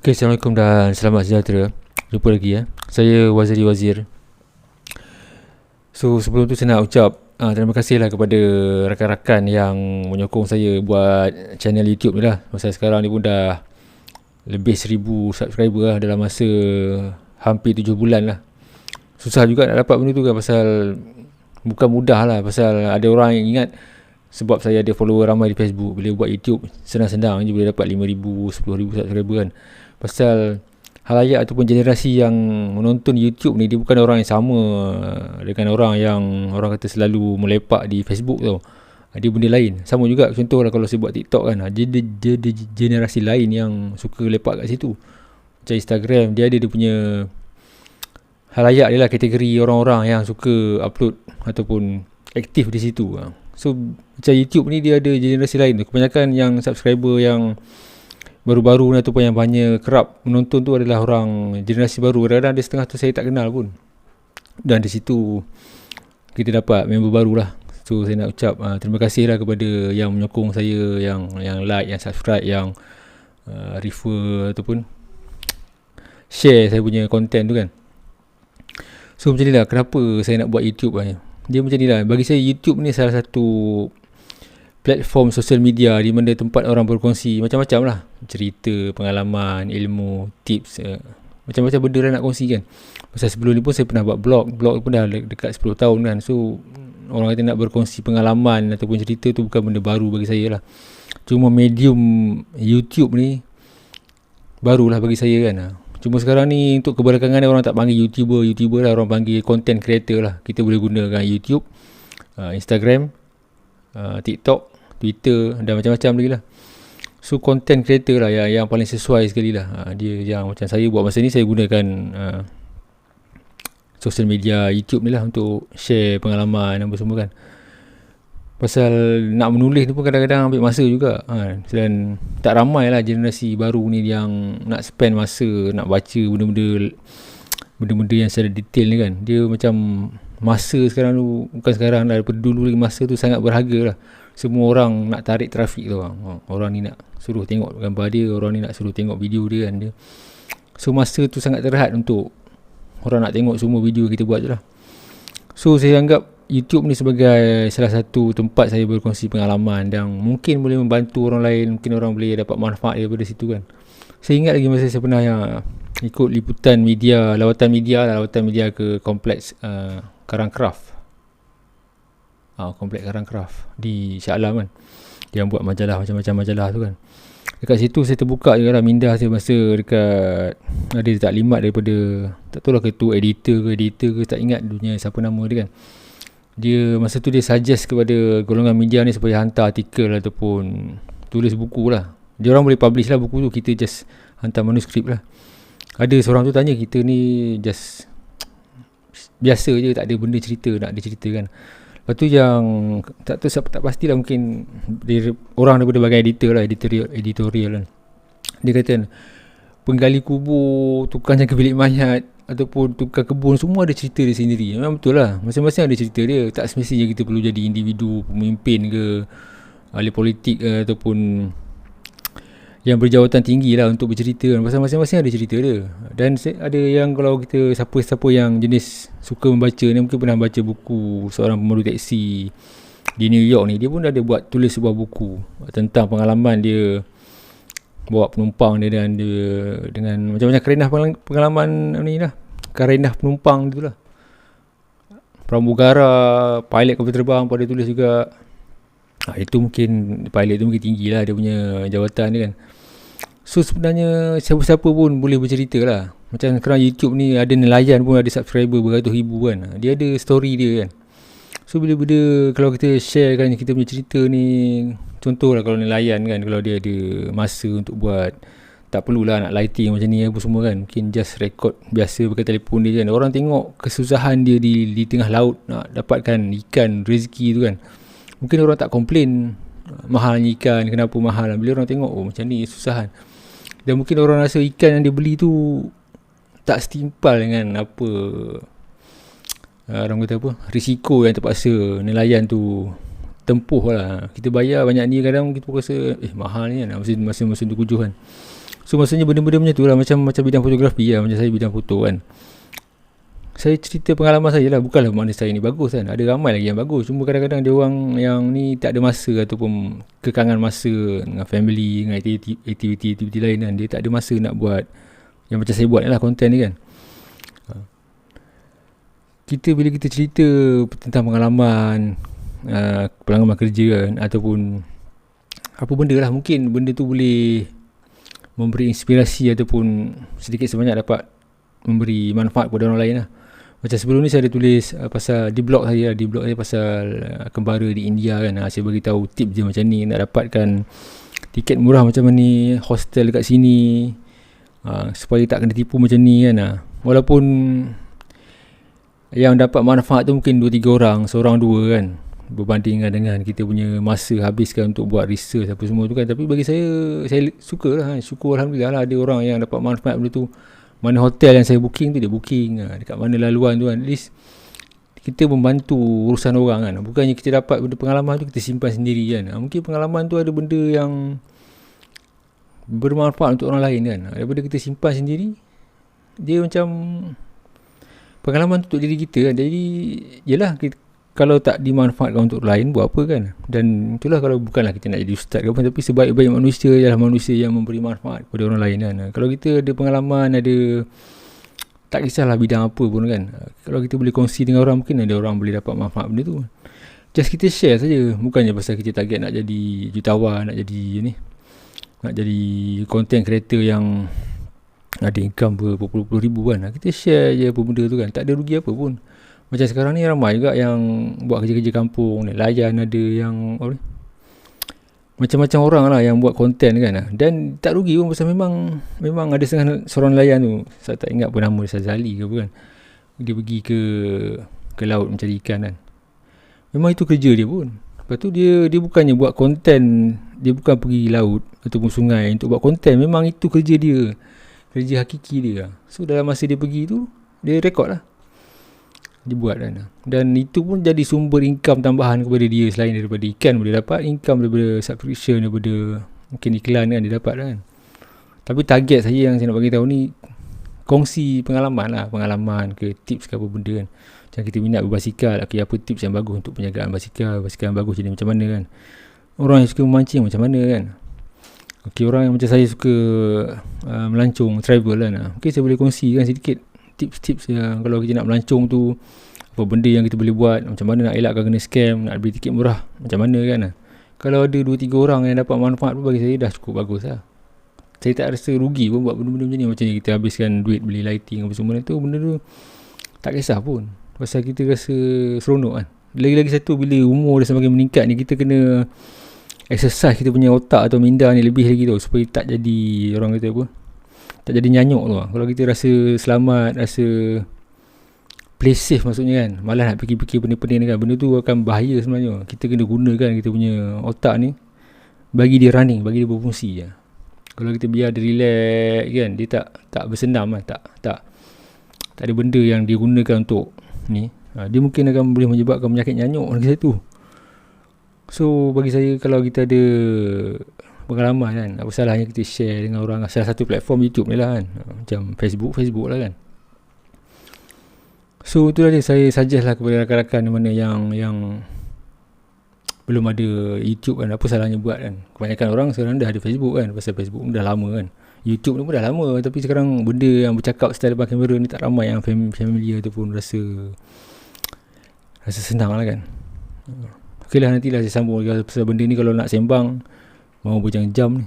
Okay, Assalamualaikum dan selamat sejahtera. Jumpa lagi ya. Saya Waziri Wazir. So sebelum tu saya nak ucap terima kasih lah kepada rakan-rakan yang menyokong saya buat channel YouTube ni lah. Masa sekarang ni pun dah lebih 1000 subscriber lah dalam masa hampir 7 bulan lah. Susah juga nak dapat benda tu kan, pasal bukan mudah lah. Pasal ada orang yang ingat sebab saya ada follower ramai di Facebook, bila buat YouTube senang-senang je boleh dapat 5000, 10000 subscriber kan. Pasal halayak ataupun generasi yang menonton YouTube ni, dia bukan orang yang sama dengan orang yang orang kata selalu melepak di Facebook tau. Dia benda lain. Sama juga contohlah kalau saya buat TikTok kan, dia generasi lain yang suka lepak kat situ. Macam Instagram, dia ada dia punya halayak dia lah, kategori orang-orang yang suka upload ataupun aktif di situ. So macam YouTube ni dia ada generasi lain. Kebanyakan yang subscriber yang baru-baru ni ataupun yang banyak kerap menonton tu adalah orang generasi baru. Kadang-kadang ada setengah tu saya tak kenal pun. Dan di situ kita dapat member baru lah. So saya nak ucap terima kasih lah kepada yang menyokong saya, yang like, yang subscribe, yang refer ataupun share saya punya content tu kan. So macam ni lah kenapa saya nak buat YouTube lah. Dia macam ni lah. Bagi saya YouTube ni salah satu platform sosial media di mana tempat orang berkongsi macam-macam lah. Cerita, pengalaman, ilmu, tips, macam-macam benda lah nak kongsi kan. Pasal sebelum ni pun saya pernah buat blog pun dah dekat 10 tahun kan. So orang kata nak berkongsi pengalaman ataupun cerita tu bukan benda baru bagi saya lah. Cuma medium YouTube ni barulah bagi saya kan. Cuma sekarang ni untuk kebelakangan orang tak panggil YouTuber lah, orang panggil content creator lah. Kita boleh gunakan YouTube, Instagram, TikTok, Twitter dan macam-macam lagi lah. So content creator lah yang paling sesuai sekali lah. Dia yang macam saya buat masa ni, saya gunakan social media YouTube ni lah untuk share pengalaman apa semua kan. Pasal nak menulis ni pun kadang-kadang ambil masa juga dan tak ramai lah generasi baru ni yang nak spend masa nak baca benda-benda yang secara detail ni kan. Dia macam masa sekarang tu, bukan sekarang lah, daripada dulu lagi masa tu sangat berharga lah. Semua orang nak tarik trafik tu orang ni nak suruh tengok gambar dia, orang ni nak suruh tengok video dia kan dia. So masa tu sangat terhad untuk orang nak tengok semua video kita buat je lah. So saya anggap YouTube ni sebagai salah satu tempat saya berkongsi pengalaman dan mungkin boleh membantu orang lain, mungkin orang boleh dapat manfaat daripada situ kan. Saya ingat lagi masa saya pernah ikut liputan media, lawatan media ke kompleks Karangcraft. Kompleks Karangcraft di Shah Alam kan. Dia buat majalah, macam-macam majalah tu kan. Dekat situ saya terbuka juga lah minda saya masa dekat ada taklimat daripada, tak tahu lah ketua editor ke tak ingat dunia siapa nama dia kan. Dia masa tu dia suggest kepada golongan media ni supaya hantar artikel ataupun tulis buku lah. Dia orang boleh publish lah buku tu, kita just hantar manuskrip lah. Ada seorang tu tanya kita ni just biasa je, tak ada benda cerita, nak dia cerita kan. Lepas tu yang tak tahu, tak pastilah, mungkin dia, orang daripada bahagian editor lah, editorial kan. Dia kata penggali kubur, tukang jaga bilik mayat ataupun tukang kebun, semua ada cerita dia sendiri. Memang betul lah, masing-masing ada cerita dia. Tak semestinya kita perlu jadi individu, pemimpin ke, ahli politik ke, ataupun yang berjawatan tinggi lah untuk bercerita kan. Pasal masing-masing ada cerita dia. Dan ada yang kalau kita siapa-siapa yang jenis suka membaca ni, mungkin pernah baca buku seorang pemandu teksi di New York ni. Dia pun ada buat tulis sebuah buku tentang pengalaman dia bawa penumpang dia, dan dia dengan macam-macam kerenah pengalaman ni lah, kerenah penumpang tu lah. Pramugara, pilot kapal terbang pun dia tulis juga. Itu mungkin pilot tu mungkin tinggi lah dia punya jawatan dia kan. So sebenarnya siapa-siapa pun boleh bercerita lah. Macam sekarang YouTube ni ada nelayan pun ada subscriber beratus ribu kan. Dia ada story dia kan. So bila-bila kalau kita share kan kita punya cerita ni, contohlah kalau nelayan kan, kalau dia ada masa untuk buat, tak perlulah nak lighting macam ni apa semua kan, mungkin just record biasa pakai telefon dia kan. Orang tengok kesusahan dia di tengah laut nak dapatkan ikan, rezeki tu kan. Mungkin orang tak komplain mahalnya ikan, kenapa mahal. Bila orang tengok macam ni susahan, dan mungkin orang rasa ikan yang dia beli tu tak setimpal dengan apa orang kata apa, risiko yang terpaksa nelayan tu tempuh lah. Kita bayar banyak ni, kadang kita rasa mahal ni kan, masa tu tujuan. So maksudnya benda-benda macam tu lah, macam bidang fotografi lah, macam saya bidang foto kan. Saya cerita pengalaman saya lah, bukanlah makna saya ni bagus kan. Ada ramai lagi yang bagus. Cuma kadang-kadang dia orang yang ni tak ada masa ataupun kekangan masa dengan family, dengan aktiviti lain kan. Dia tak ada masa nak buat yang macam saya buat ni lah, konten ni kan. Bila kita cerita tentang pengalaman kerja kan, ataupun apa benda lah, mungkin benda tu boleh memberi inspirasi ataupun sedikit sebanyak dapat memberi manfaat kepada orang lain lah. Macam sebelum ni saya ada tulis pasal di blog saya pasal kembara di India kan. Saya bagi tahu tip je macam ni nak dapatkan tiket murah macam ni, hostel dekat sini, supaya tak kena tipu macam ni kan. Walaupun yang dapat manfaat tu mungkin 2-3 orang, seorang 2 kan, berbandingkan dengan kita punya masa habiskan untuk buat research apa semua tu kan. Tapi bagi saya suka lah, syukur Alhamdulillah lah ada orang yang dapat manfaat benda tu. Mana hotel yang saya booking tu dia booking, dekat mana laluan tu kan. At least kita membantu urusan orang kan. Bukannya kita dapat benda pengalaman tu kita simpan sendiri kan. Mungkin pengalaman tu ada benda yang bermanfaat untuk orang lain kan. Daripada kita simpan sendiri, dia macam pengalaman tu untuk diri kita kan. Jadi yelah, kalau tak dimanfaatkan untuk lain, buat apa kan. Dan itulah, kalau bukanlah kita nak jadi ustaz ke apa, tapi sebaik-baik manusia ialah manusia yang memberi manfaat kepada orang lain kan. Kalau kita ada pengalaman, tak kisahlah bidang apa pun kan, kalau kita boleh kongsi dengan orang, mungkin ada orang boleh dapat manfaat benda tu. Just kita share saja. Bukannya pasal kita target nak jadi jutawan, nak jadi content creator yang ada income berpuluh-puluh ribu kan. Kita share je apa benda tu kan, tak ada rugi apa pun. Macam sekarang ni ramai juga yang buat kerja-kerja kampung, layan, ada yang macam-macam orang lah yang buat konten kan. Dan tak rugi pun, pasal memang ada seorang layan tu, saya tak ingat pun nama dia, Zali ke apa kan. Dia pergi ke laut mencari ikan kan. Memang itu kerja dia pun. Lepas tu dia bukannya buat konten, dia bukan pergi laut ataupun sungai untuk buat konten. Memang itu kerja dia, kerja hakiki dia. So dalam masa dia pergi tu, dia rekod lah, dibuat kan. Dan itu pun jadi sumber income tambahan kepada dia. Selain daripada ikan, boleh dapat income daripada subscription, daripada mungkin iklan kan dia dapat kan. Tapi target saya yang saya nak bagi tahu ni, kongsi pengalaman lah, pengalaman ke tips ke apa benda kan. Macam kita minat berbasikal, apa tips yang bagus untuk penjagaan basikal yang bagus jadi macam mana kan. Orang yang suka memancing macam mana kan. Orang yang macam saya suka melancong, travel kan. Mungkin saya boleh kongsikan sedikit tips-tips yang kalau kita nak melancong tu, apa benda yang kita boleh buat, macam mana nak elakkan kena scam, nak beli tiket murah macam mana kan. Kalau ada 2-3 orang yang dapat manfaat tu, bagi saya dah cukup bagus lah. Saya tak rasa rugi pun buat benda-benda macam ni. Macam ni kita habiskan duit beli lighting apa semua tu, benda tu tak kisah pun, pasal kita rasa seronok kan. Lagi-lagi satu, bila umur dah semakin meningkat ni, kita kena exercise kita punya otak atau minda ni lebih lagi tu, supaya tak jadi, orang kata apa, tak jadi nyanyuk tu lah. Kalau kita rasa selamat, rasa play safe maksudnya kan, malah nak fikir-fikir pening-pening kan, benda tu akan bahaya sebenarnya. Kita kena gunakan kita punya otak ni, bagi dia running, bagi dia berfungsi je. Kalau kita biar dia relax kan, dia tak bersenam lah, tak ada benda yang dia gunakan untuk ni, dia mungkin akan boleh menyebabkan penyakit nyanyuk lagi satu. So bagi saya, kalau kita ada pengalaman kan, apa salahnya kita share dengan orang. Salah satu platform YouTube ni lah kan, macam Facebook lah kan. So itulah dia, saya suggest lah kepada rakan-rakan mana yang belum ada YouTube kan, apa salahnya buat kan. Kebanyakan orang sekarang dah ada Facebook kan, pasal Facebook dah lama kan. YouTube ni pun dah lama, tapi sekarang benda yang bercakap style depan kamera ni tak ramai yang familiar ataupun rasa senang lah kan. Okey lah, nantilah saya sambung pasal benda ni. Kalau nak sembang mau berjam-jam ni.